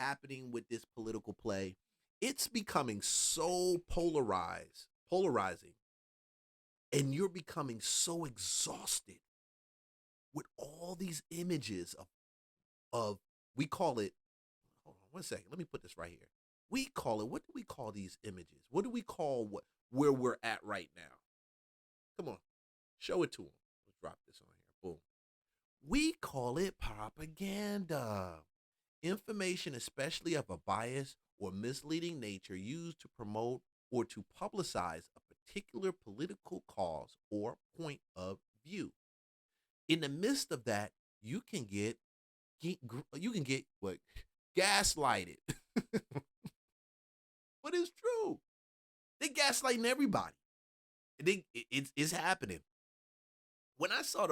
happening with this political play, it's becoming so polarizing, and you're becoming so exhausted with all these images of we call it, hold on one second, let me put this right here. We call it, what do we call these images? What do we call where we're at right now? Come on, show it to them. Let's drop this on here. Boom. We call it propaganda. Information, especially of a biased or misleading nature, used to promote or to publicize a particular political cause or point of view. In the midst of that, you can get what, gaslighted. But it's true. They gaslighting everybody. It's happening. When I saw,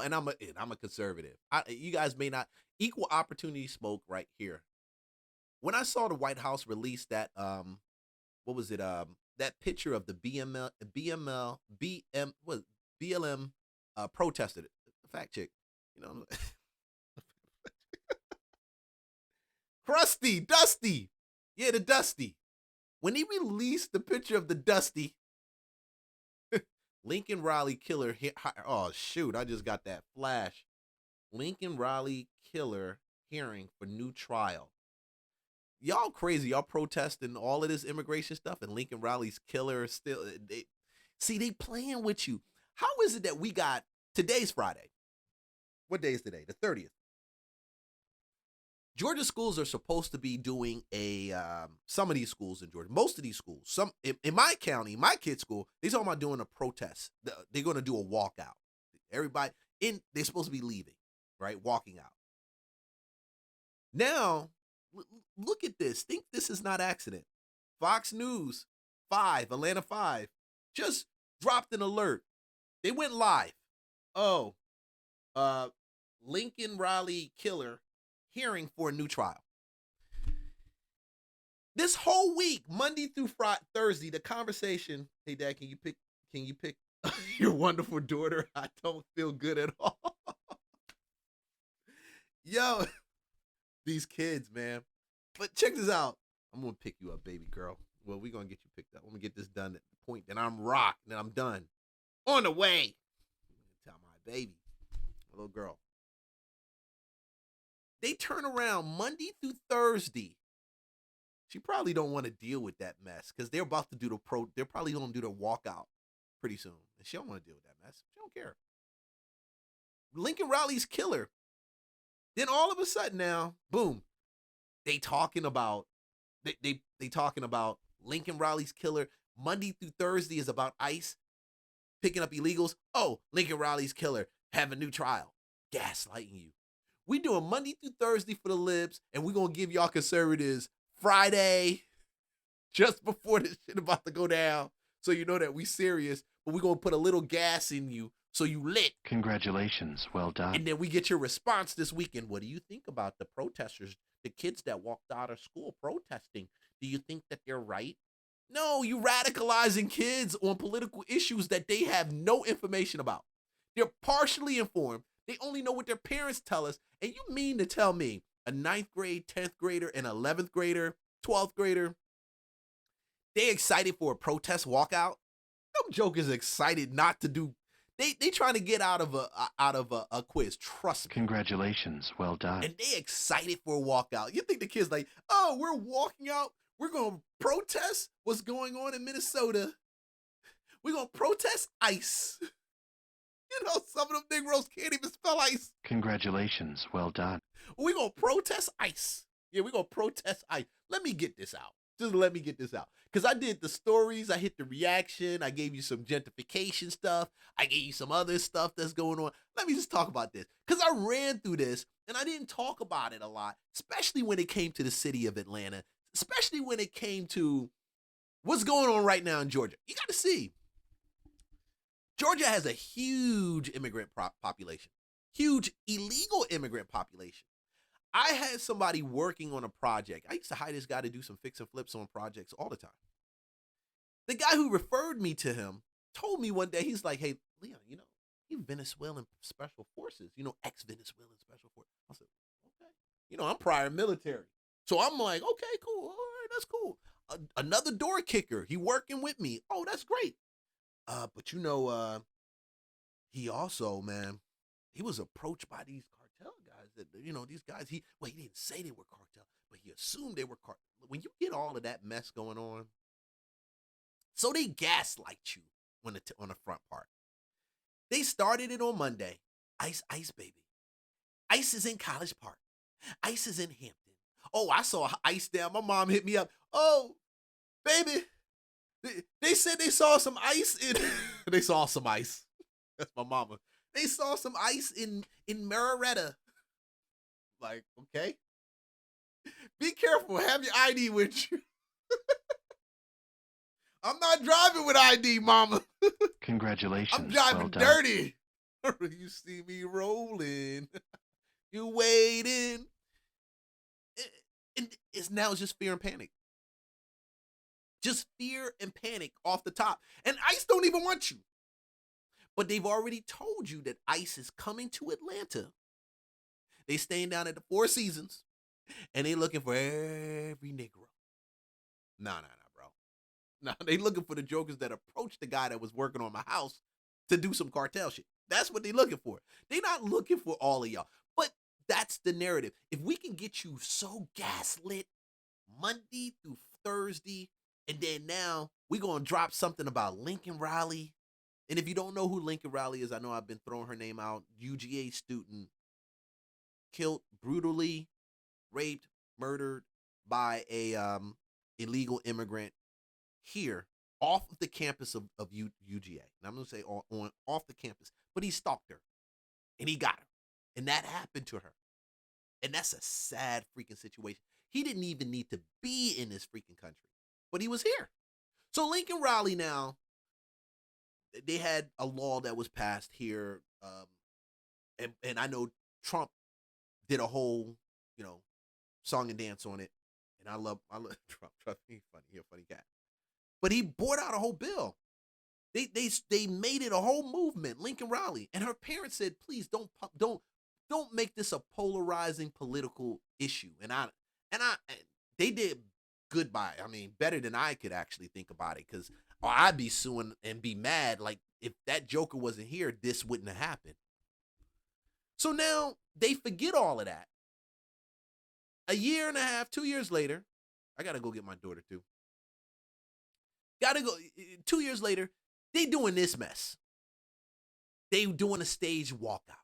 and I'm a conservative. You guys may not, equal opportunity smoke right here. When I saw the White House release that what was it, that picture of the BLM protested, the fact chick, you know, crusty, dusty, yeah, the dusty. When he released the picture of the dusty, Lincoln Riley killer, oh shoot, I just got that flash. Lincoln Riley killer hearing for new trial. Y'all crazy, y'all protesting all of this immigration stuff, and Lincoln Riley's killer still, they playing with you. How is it that we got, today's Friday. What day is today? The 30th. Georgia schools are supposed to be doing some of these schools in Georgia, most of these schools, some in my county, my kid's school, they're talking about doing a protest. They're going to do a walkout. Everybody they're supposed to be leaving, right? Walking out. Now, look at this. Think this is not accident. Fox News 5, Atlanta 5, just dropped an alert. They went live. Oh, Lincoln Riley killer hearing for a new trial. This whole week, Monday through Friday, Thursday, the conversation, hey dad, can you pick your wonderful daughter? I don't feel good at all. Yo, these kids, man. But check this out. I'm going to pick you up, baby girl. Well, we're going to get you picked up. I'm going to get this done at the point that I'm rocked, and I'm done. On the way. Tell my baby, my little girl. They turn around Monday through Thursday. She probably don't want to deal with that mess because they're about to do they're probably going to do the walkout pretty soon. And she don't want to deal with that mess. She don't care. Lincoln Riley's killer. Then all of a sudden now, boom, they talking about Lincoln Riley's killer. Monday through Thursday is about ICE picking up illegals. Oh, Lincoln Riley's killer have a new trial. Gaslighting you. We doing Monday through Thursday for the libs, and we gonna give y'all conservatives Friday just before this shit about to go down, so you know that we serious. But we gonna put a little gas in you so you lit. Congratulations, well done. And then we get your response this weekend. What do you think about the protesters, the kids that walked out of school protesting? Do you think that they're right? No, you radicalizing kids on political issues that they have no information about. They're partially informed. They only know what their parents tell us. And you mean to tell me a 9th grade, 10th grader, and 11th grader, 12th grader, they excited for a protest walkout? Them jokers excited not to do. They trying to get out of a quiz. Trust me. Congratulations, well done. And they excited for a walkout. You think the kids like, oh, we're walking out. We're going to protest what's going on in Minnesota. We're going to protest ICE. You know, some of them Negroes can't even spell ICE. Congratulations, well done. We're going to protest ICE. Yeah, we're going to protest ICE. Let me get this out. Just let me get this out. Because I did the stories. I hit the reaction. I gave you some gentrification stuff. I gave you some other stuff that's going on. Let me just talk about this. Because I ran through this, and I didn't talk about it a lot, especially when it came to the city of Atlanta, especially when it came to what's going on right now in Georgia. You got to see. Georgia has a huge immigrant population, huge illegal immigrant population. I had somebody working on a project. I used to hire this guy to do some fix and flips on projects all the time. The guy who referred me to him told me one day, he's like, hey, Leon, you know, he's Venezuelan special forces, you know, ex-Venezuelan special forces. I said, okay. You know, I'm prior military. So I'm like, okay, cool. All right, that's cool. Another door kicker. He working with me. Oh, that's great. But he also, man, he was approached by these cartel guys that, these guys, he didn't say they were cartel, but he assumed they were cartel. When you get all of that mess going on, so they gaslight you on the front part. They started it on Monday. Ice, baby. Ice is in College Park. Ice is in Hampton. Oh, I saw Ice down. My mom hit me up. Oh, baby, they said they saw some ice in. They saw some ice. That's my mama. They saw some ice in Marietta. Like, okay. Be careful. Have your ID with you. I'm not driving with ID, mama. Congratulations. I'm driving well done. dirty. You see me rolling. You waiting. And it's just fear and panic. Just fear and panic off the top. And ICE don't even want you. But they've already told you that ICE is coming to Atlanta. They staying down at the Four Seasons. And they looking for every Negro. Nah, bro. Nah, they looking for the jokers that approached the guy that was working on my house to do some cartel shit. That's what they looking for. They not looking for all of y'all. But that's the narrative. If we can get you so gaslit Monday through Thursday, and then now we're going to drop something about Lincoln Riley. And if you don't know who Lincoln Riley is, I know I've been throwing her name out. UGA student, killed, brutally raped, murdered by a illegal immigrant here off of the campus of UGA. And I'm going to say off the campus. But he stalked her. And he got her. And that happened to her. And that's a sad freaking situation. He didn't even need to be in this freaking country. But he was here. So Lincoln Riley now, they had a law that was passed here. And I know Trump did a whole, song and dance on it. And I love Trump. Trust me, he's a funny cat. But he brought out a whole bill. They made it a whole movement, Lincoln Riley. And her parents said, please don't make this a polarizing political issue. And they did good by it. I mean, better than I could actually think about it, because I'd be suing and be mad. Like, if that joker wasn't here, this wouldn't have happened. So now they forget all of that. A year and a half, 2 years later, I got to go get my daughter too. 2 years later, they doing this mess. They doing a stage walkout.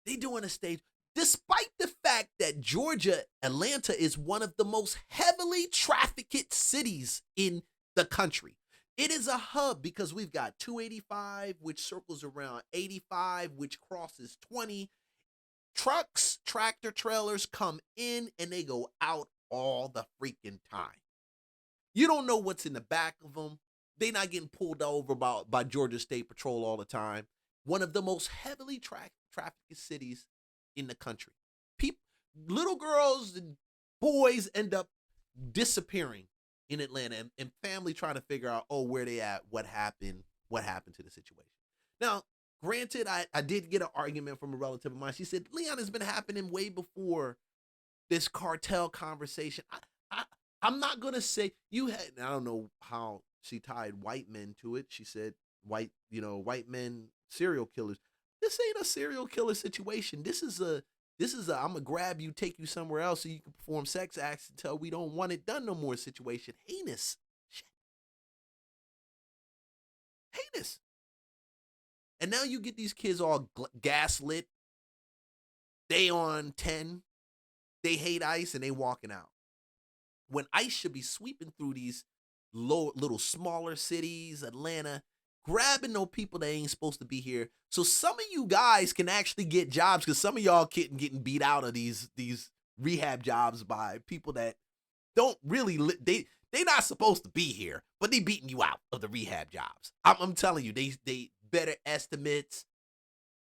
They doing a stage, despite the fact that Georgia, Atlanta is one of the most heavily trafficked cities in the country. It is a hub because we've got 285, which circles around 85, which crosses 20. Trucks, tractor trailers come in and they go out all the freaking time. You don't know what's in the back of them. They not getting pulled over by Georgia State Patrol all the time. One of the most heavily trafficked cities in the country. Little girls and boys end up disappearing in Atlanta, and family trying to figure out, where they at, what happened to the situation. Now, granted, I did get an argument from a relative of mine. She said, Leon, has been happening way before this cartel conversation. I'm not going to say I don't know how she tied white men to it. She said white men, serial killers. This ain't a serial killer situation. This is a I'm going to grab you, take you somewhere else so you can perform sex acts until we don't want it done no more situation. Heinous shit. Heinous. And now you get these kids all gaslit. They on 10. They hate ICE and they walking out. When ICE should be sweeping through these little smaller cities, Atlanta, grabbing those people that ain't supposed to be here. So some of you guys can actually get jobs, because some of y'all getting beat out of these rehab jobs by people that don't really, they not supposed to be here, but they beating you out of the rehab jobs. I'm telling you, they better estimates,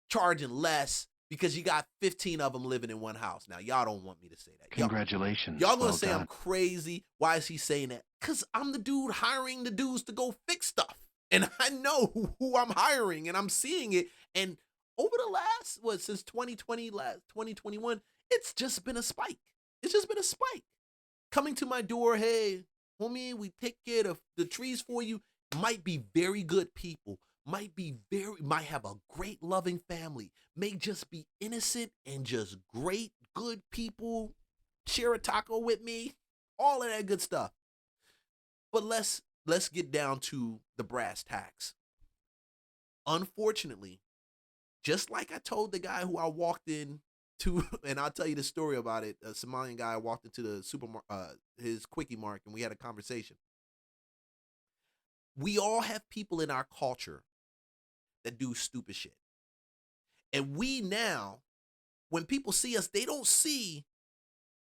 charging less, because you got 15 of them living in one house. Now, y'all don't want me to say that. Congratulations. Y'all gonna well say done. I'm crazy. Why is he saying that? Because I'm the dude hiring the dudes to go fix stuff. And I know who I'm hiring, and I'm seeing it. And over the since 2020, 2021, it's just been a spike. It's just been a spike. coming to my door, hey, homie, we take care of the trees for you, might be very good people, might have a great loving family, may just be innocent and just great, good people, share a taco with me, all of that good stuff. But let's get down to the brass tacks. Unfortunately, just like I told the guy who I walked in to, and I'll tell you the story about it. A Somalian guy walked into the his quickie mark, and we had a conversation. We all have people in our culture that do stupid shit, and we now, when people see us, they don't see,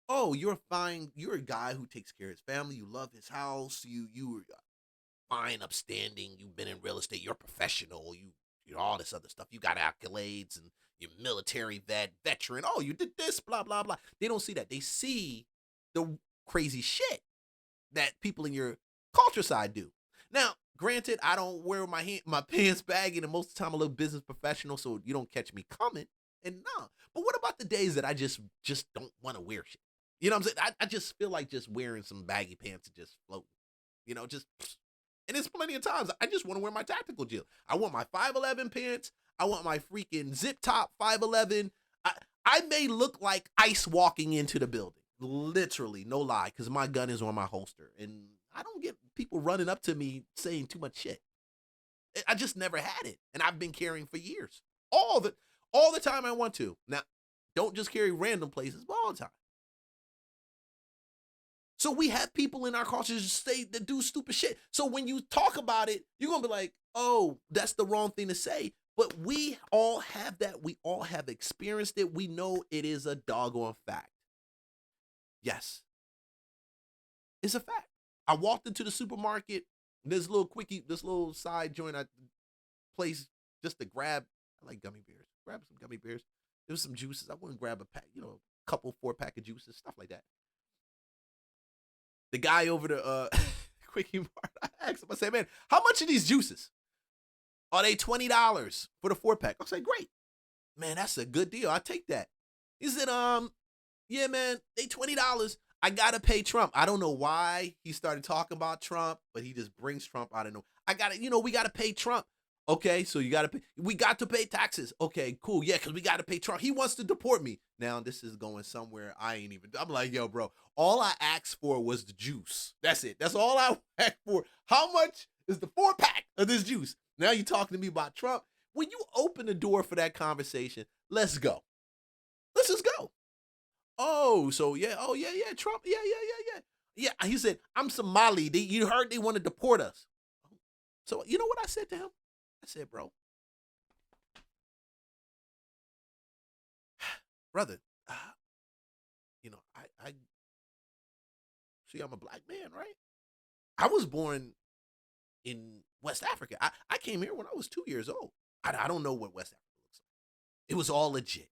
oh, you're fine. You're a guy who takes care of his family. You love his house. You are fine, upstanding. You've been in real estate. You're a professional. You know, all this other stuff. You got accolades and you're military veteran. Oh, you did this, blah, blah, blah. They don't see that. They see the crazy shit that people in your culture side do. Now, granted, I don't wear my pants baggy, and most of the time I'm a little business professional, so you don't catch me coming. And nah. But what about the days that I just don't want to wear shit? You know what I'm saying? I just feel like just wearing some baggy pants and just floating. You know, just. And there's plenty of times I just want to wear my tactical gym. I want my 511 pants. I want my freaking zip top 511. I may look like ice walking into the building. Literally, no lie, because my gun is on my holster. And I don't get people running up to me saying too much shit. I just never had it. And I've been carrying for years. All the time I want to. Now, don't just carry random places, but all the time. So we have people in our culture that do stupid shit. So when you talk about it, you're going to be like, oh, that's the wrong thing to say. But we all have that. We all have experienced it. We know it is a doggone fact. Yes. It's a fact. I walked into the supermarket, this little side joint place just to grab, I like gummy bears. Grab some gummy bears. There was some juices. I wouldn't grab a pack, couple 4-pack of juices, stuff like that. The guy over the quickie mart, I asked him, I said, man, how much are these juices? Are they $20 for the 4-pack? I said, great. Man, that's a good deal. I'll take that. He said, yeah, man, they $20. I gotta pay Trump. I don't know why he started talking about Trump, but he just brings Trump out of nowhere. We gotta pay Trump. Okay, so we got to pay taxes. Okay, cool. Yeah, because we got to pay Trump. He wants to deport me. Now, this is going somewhere I'm like, yo, bro, all I asked for was the juice. That's it. That's all I asked for. How much is the 4-pack of this juice? Now you're talking to me about Trump. When you open the door for that conversation, let's go. Let's just go. Oh, so yeah. Oh, yeah, Trump. Yeah. Yeah, he said, I'm Somali. You heard they want to deport us. So you know what I said to him? I said, bro, brother, I see I'm a black man, right? I was born in West Africa. I came here when I was 2 years old. I don't know what West Africa looks like. It was all legit.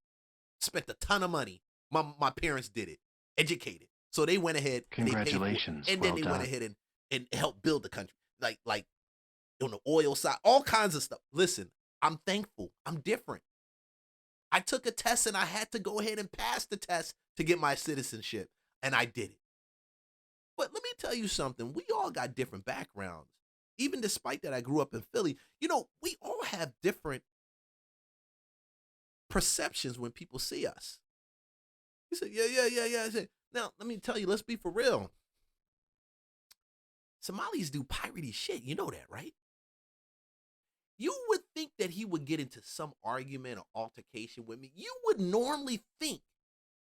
Spent a ton of money. My parents did it. Educated. So they went ahead and they paid for it. And then they went ahead and helped build the country. Like on the oil side, all kinds of stuff. Listen, I'm thankful. I'm different. I took a test and I had to go ahead and pass the test to get my citizenship. And I did it. But let me tell you something. We all got different backgrounds. Even despite that I grew up in Philly, we all have different perceptions when people see us. He said, yeah. I said, now, let me tell you, let's be for real. Somalis do piratey shit. You know that, right? You would think that he would get into some argument or altercation with me. You would normally think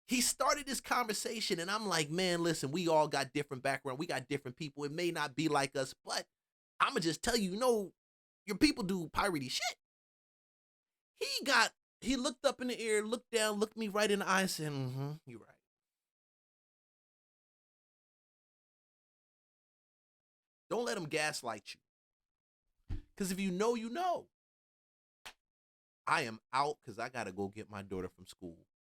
he started this conversation, and I'm like, man, listen, we all got different background. We got different people. It may not be like us, but I'm going to just tell you, your people do piratey shit. He looked up in the air, looked down, looked me right in the eye and said, you're right. Don't let him gaslight you. Because if you know, you know. I am out because I got to go get my daughter from school.